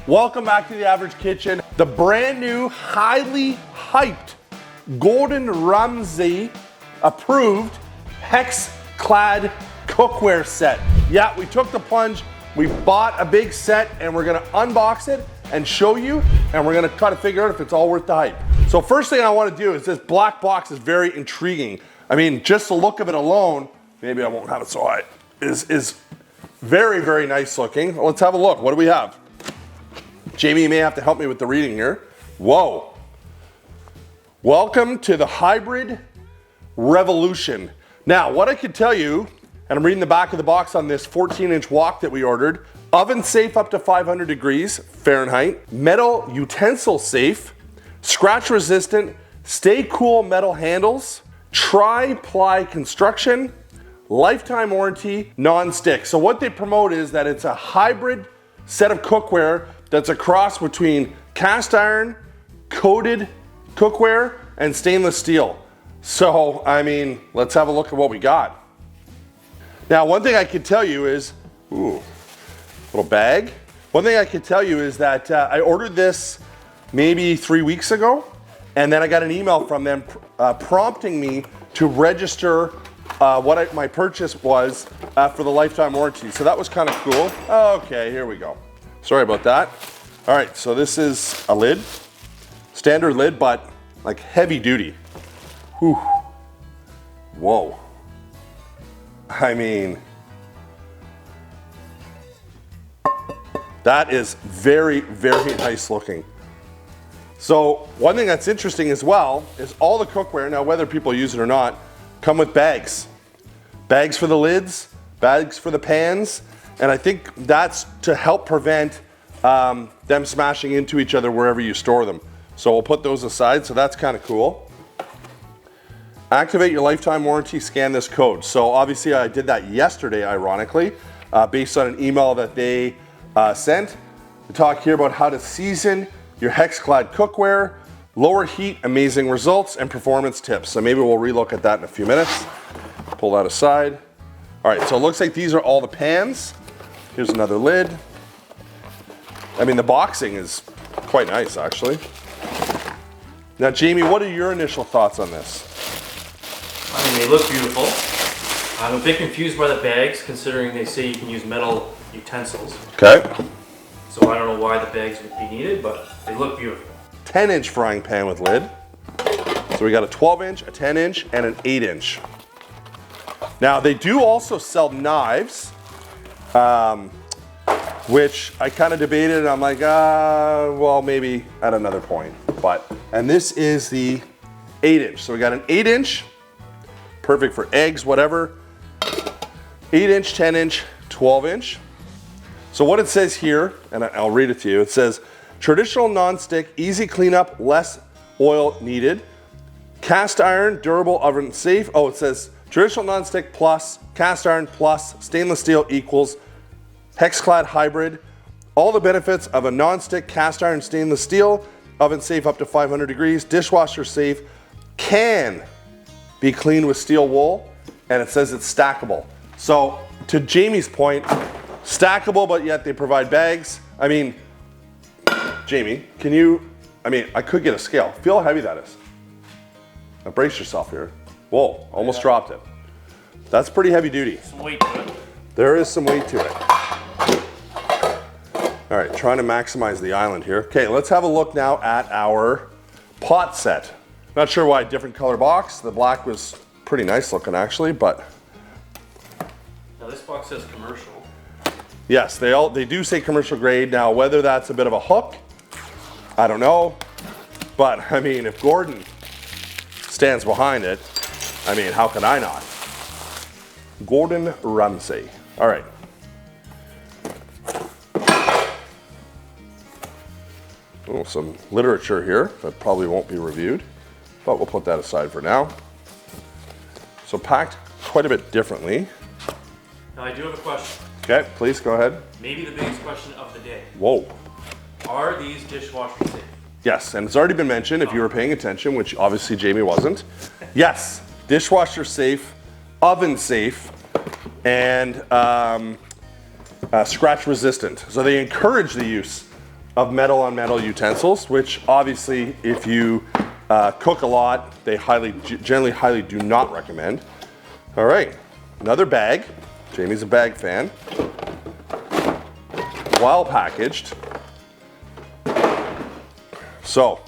Welcome back to the Average Kitchen. The brand new, highly hyped, Gordon Ramsay approved HexClad cookware set. Yeah, we took the plunge, we bought a big set, and we're gonna unbox it and show you, and we're gonna try to figure out if it's all worth the hype. So first thing I wanna do is this black box is very intriguing. I mean, just the look of it alone, maybe I won't have it so high, is very, very nice looking. Let's have a look. What do we have? Jamie, you may have to help me with the reading here. Whoa. Welcome to the hybrid revolution. Now, what I could tell you, and I'm reading the back of the box on this 14-inch wok that we ordered, oven safe up to 500 degrees Fahrenheit, metal utensil safe, scratch resistant, stay cool metal handles, tri-ply construction, lifetime warranty, non-stick. So what they promote is that it's a hybrid set of cookware that's a cross between cast iron, coated cookware, and stainless steel. So, I mean, let's have a look at what we got. Now, one thing I can tell you is, ooh, little bag. One thing I can tell you is that I ordered this maybe 3 weeks ago, and then I got an email from them prompting me to register what my purchase was for the lifetime warranty. So that was kind of cool. Okay, here we go. Sorry about that. All right, so this is a lid, standard lid, but like heavy duty. Whew. Whoa. I mean, that is very, very nice looking. So one thing that's interesting as well is all the cookware, now whether people use it or not, come with bags. Bags for the lids, bags for the pans, and I think that's to help prevent them smashing into each other wherever you store them. So we'll put those aside, so that's kind of cool. Activate your lifetime warranty, scan this code. So obviously I did that yesterday, ironically, based on an email that they sent. We talk here about how to season your HexClad cookware, lower heat, amazing results, and performance tips. So maybe we'll relook at that in a few minutes. Pull that aside. All right, so it looks like these are all the pans. Here's another lid. I mean, the boxing is quite nice, actually. Now, Jamie, what are your initial thoughts on this? I mean, they look beautiful. I'm a bit confused by the bags, considering they say you can use metal utensils. Okay. So I don't know why the bags would be needed, but they look beautiful. 10-inch frying pan with lid. So we got a 12-inch, a 10-inch, and an 8-inch. Now, they do also sell knives, which I kind of debated, and I'm like, well, maybe at another point. And this is the 8-inch. So we got an 8-inch, perfect for eggs, whatever. 8-inch, 10-inch, 12-inch. So what it says here, and I'll read it to you, it says, traditional non-stick, easy cleanup, less oil needed. Cast iron, durable, oven safe. Oh, it says traditional non-stick plus, cast iron plus, stainless steel equals HexClad hybrid. All the benefits of a non-stick cast iron stainless steel, oven safe up to 500 degrees, dishwasher safe, can be cleaned with steel wool, and it says it's stackable. So to Jamie's point, stackable, but yet they provide bags. I mean, Jamie, can you, I could get a scale. Feel how heavy that is. Now brace yourself here. Whoa, almost dropped it. That's pretty heavy duty. Some weight to it. There is some weight to it. All right, trying to maximize the island here. Okay, let's have a look now at our pot set. Not sure why, different color box. The black was pretty nice looking actually, but. Now this box says commercial. Yes, they do say commercial grade. Now, whether that's a bit of a hook, I don't know. But I mean, if Gordon stands behind it, I mean, how can I not? Gordon Ramsay. All right. Oh, some literature here that probably won't be reviewed, but we'll put that aside for now. So packed quite a bit differently. Now I do have a question. Okay, please go ahead. Maybe the biggest question of the day. Whoa. Are these dishwasher safe? Yes, and it's already been mentioned if you were paying attention, which obviously Jamie wasn't. Yes, dishwasher safe, oven safe, and scratch resistant. So they encourage the use of metal on metal utensils, which obviously if you cook a lot, they generally highly do not recommend. All right, another bag. Jamie's a bag fan. Well packaged. So,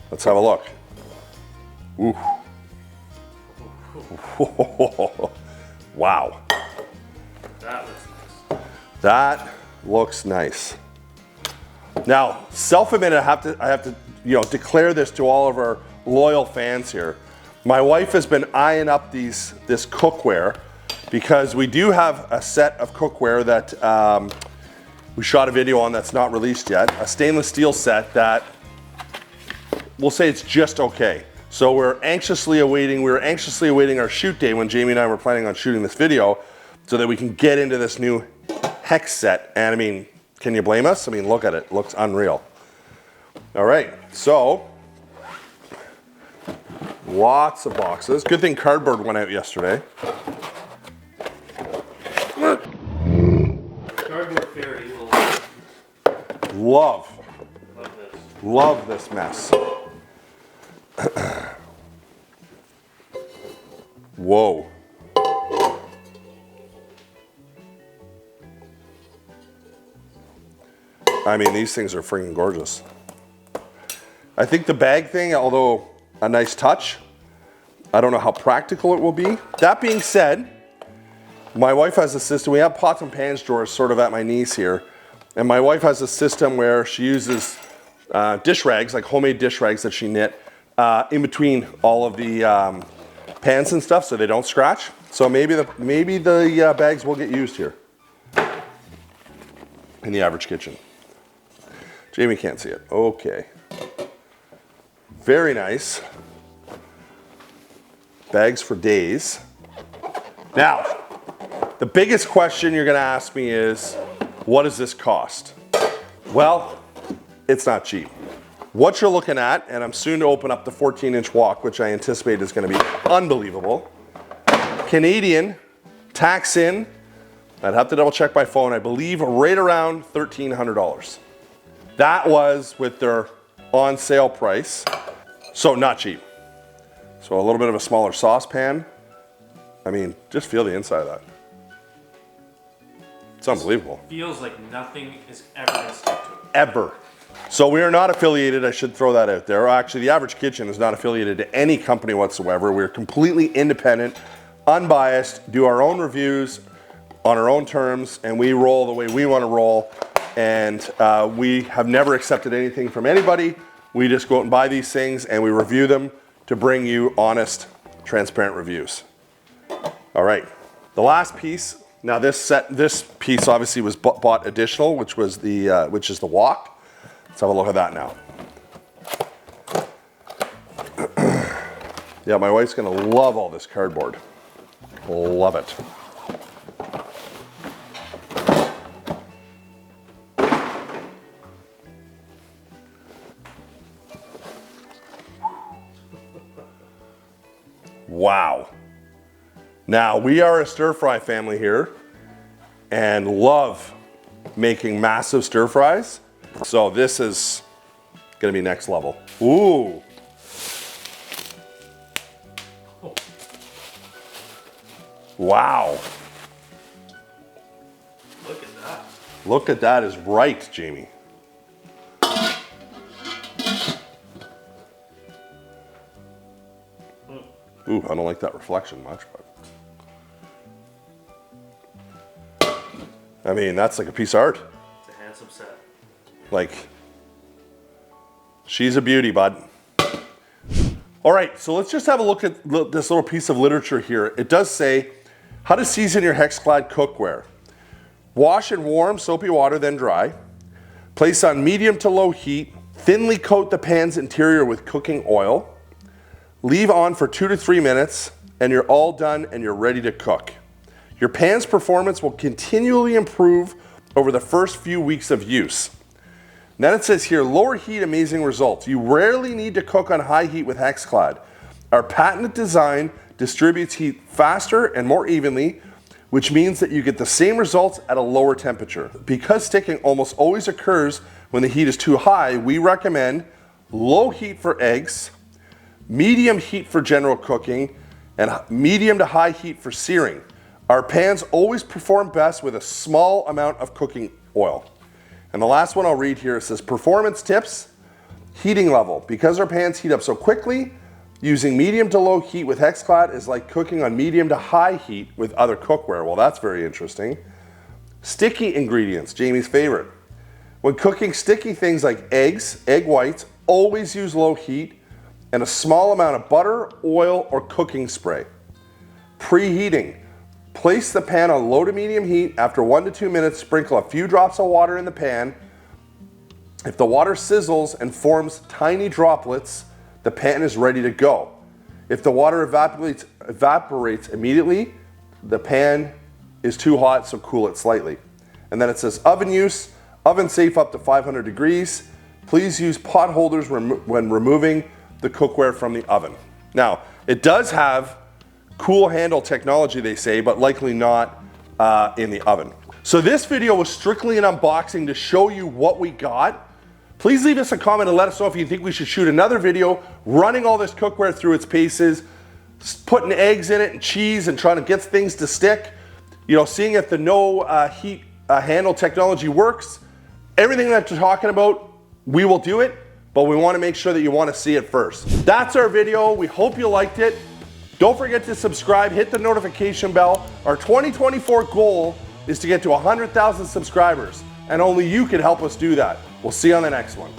let's have a look. Ooh. Wow. That looks nice. That looks nice. Now, self-admitted, I have to, declare this to all of our loyal fans here. My wife has been eyeing up this cookware because we do have a set of cookware that we shot a video on that's not released yet. A stainless steel set that we'll say it's just okay. So we were anxiously awaiting our shoot day when Jamie and I were planning on shooting this video so that we can get into this new Hex set. And I mean, can you blame us? I mean, look at it, it looks unreal. All right, so lots of boxes. Good thing cardboard went out yesterday. Cardboard fairy will love this mess. Whoa. I mean, these things are freaking gorgeous. I think the bag thing, although a nice touch, I don't know how practical it will be. That being said, my wife has a system. We have pots and pans drawers sort of at my knees here. And my wife has a system where she uses dish rags, like homemade dish rags that she knit, in between all of the pans and stuff so they don't scratch. So maybe the bags will get used here in the average kitchen. Jamie can't see it. Okay. Very nice. Bags for days. Now, the biggest question you're gonna ask me is, what does this cost? Well, it's not cheap. What you're looking at, and I'm soon to open up the 14-inch wok, which I anticipate is gonna be unbelievable. Canadian, tax in, I'd have to double check my phone, I believe right around $1,300. That was with their on sale price, so not cheap. So a little bit of a smaller saucepan. I mean, just feel the inside of that. It's unbelievable. Feels like nothing is ever gonna stick to it. Ever. So we are not affiliated, I should throw that out there. Actually, the Average Kitchen is not affiliated to any company whatsoever. We're completely independent, unbiased, do our own reviews on our own terms, and we roll the way we want to roll. And we have never accepted anything from anybody. We just go out and buy these things and we review them to bring you honest, transparent reviews. All right, the last piece. Now this piece obviously was bought additional, which is the wok. Let's have a look at that now. Yeah, my wife's gonna love all this cardboard. Love it. Wow. Now, we are a stir fry family here and love making massive stir fries. So this is gonna be next level. Ooh. Wow. Look at that. Look at that is right, Jamie. Ooh, I don't like that reflection much, but. I mean, that's like a piece of art. It's a handsome set. Like, she's a beauty, bud. All right, so let's just have a look at this little piece of literature here. It does say, how to season your HexClad cookware. Wash in warm, soapy water, then dry. Place on medium to low heat. Thinly coat the pan's interior with cooking oil. Leave on for 2 to 3 minutes and you're all done and you're ready to cook. Your pan's performance will continually improve over the first few weeks of use. Then it says here, lower heat, amazing results. You rarely need to cook on high heat with HexClad. Our patented design distributes heat faster and more evenly which means that you get the same results at a lower temperature. Because sticking almost always occurs when the heat is too high, we recommend low heat for eggs, medium heat for general cooking, and medium to high heat for searing. Our pans always perform best with a small amount of cooking oil. And the last one I'll read here, it says performance tips, heating level. Because our pans heat up so quickly, using medium to low heat with HexClad is like cooking on medium to high heat with other cookware. Well, that's very interesting. Sticky ingredients, Jamie's favorite. When cooking sticky things like eggs, egg whites, always use low heat and a small amount of butter, oil, or cooking spray. Preheating. Place the pan on low to medium heat. After 1 to 2 minutes, sprinkle a few drops of water in the pan. If the water sizzles and forms tiny droplets, the pan is ready to go. If the water evaporates immediately, the pan is too hot, so cool it slightly. And then it says oven use, oven safe up to 500 degrees. Please use pot holders when removing the cookware from the oven. Now, it does have cool handle technology, they say, but likely not in the oven. So this video was strictly an unboxing to show you what we got. Please leave us a comment and let us know if you think we should shoot another video running all this cookware through its paces, putting eggs in it and cheese and trying to get things to stick, you know, seeing if the no heat handle technology works. Everything that you're talking about, we will do it, but we want to make sure that you want to see it first. That's our video. We hope you liked it. Don't forget to subscribe, hit the notification bell. Our 2024 goal is to get to 100,000 subscribers, and only you can help us do that. We'll see you on the next one.